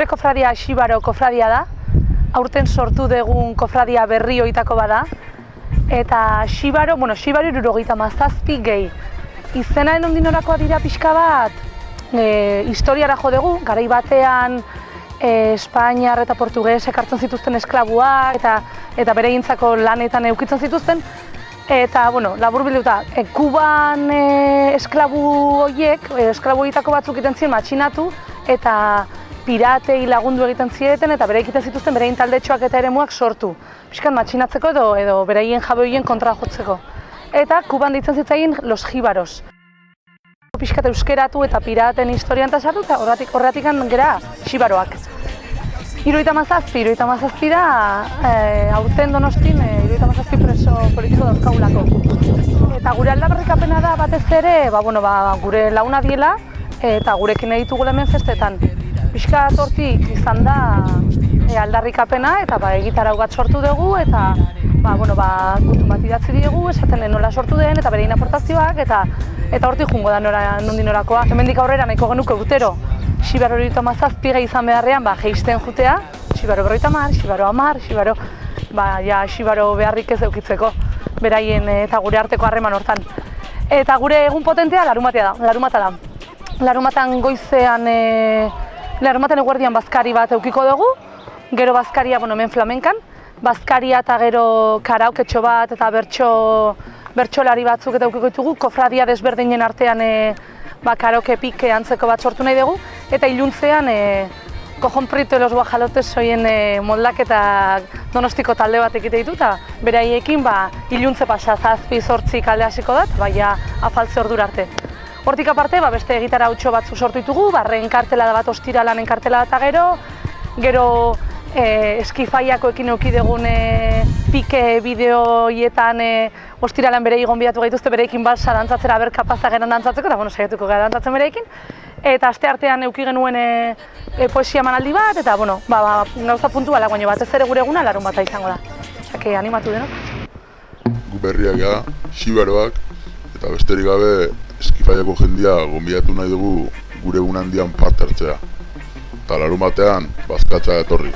gure kofradia Xibaro kofradia da, aurten sortu dugun kofradia berri hoitako bada, eta Xibaro, Xibaro 77 gehi. Izenaren ondinorakoa dira pixka bat, historiara jo dugu, garai batean Espainiar eta Portugesek hartzen zituzten esklabuak eta bereientzako lanetan eukitzen zituzten. Eta, laburbilduta, Kuban esklabu horiek, esklabu horietako batzuk egiten ziren matxinatu eta piratei lagundu egiten zieten eta bere egiten zituzten berein taldetxoak eta eremuak sortu. Piskat matxinatzeko edo bereien jabe horien kontra jotzeko. Eta Kuban deitzen zitzaien Los Jíbaros. Piskat euskeratu eta piraten historian eta sartu eta horretik gera Xibaroak. 77 da, aurten Donostin 77 preso politiko dauzkagulako. Eta gure aldarrikapena da batez ere, gure launa diela eta gurekin egitugula hemen festetan. Piskat hortik izan da aldarrikapena eta egitarau bat sortu dugu eta gutun bat idatzi diegu, esaten nola sortu den eta berein aportazioak eta hortik jungo da nondik norakoa. Hemendik aurrera nahiko genuke urtero Xibaro 77 gehi izan beharrean jeisten jutea, Xibaro 50, Xibaro 10, Xibaro beharrik ez eukitzeko beraien eta gure arteko harreman hortan. Eta gure egun potentea larumata da. Larumatan goizean, larumaten eguerdian bazkari bat eukiko dugu, gero bazkaria hemen flamenkan, bazkaria eta gero karaoketxo bat eta bertsolari batzuk eta eukiko ditugu, kofradia desberdinen artean karaoke pike antzeko bat sortu nahi dugu, eta iluntzean Cojon Prieto de los Guajalotes soien moldaketa Donostiko talde bat egite ditu eta beraiekin iluntze pasa 7-8 kalde hasiko da, afaltze ordura arte. Hortik aparte, beste egitara hautxo batzu sortu ditugu, barren kartela bat ostiralan kartela eta gero eskifaiakoekin euki dugun pike bideoietan ostiralan berei gonbidatu gaituzte bereikin balsa dantzatzera ber kapazta geran dantzatzeko, eta saiatuko gara dantzatzen bereikin. Eta aste artean euki genuen poesia emanaldi bat, eta gauza puntuala, baina batez ere gure eguna larunbata izango da. Osea, animatu denok. Gu berriak gara, Xibaroak, eta besterik gabe eskifaiako jendia gonbidatu nahi dugu gure egun handian parte hartzea. Eta larunbatean bazkatza etorri.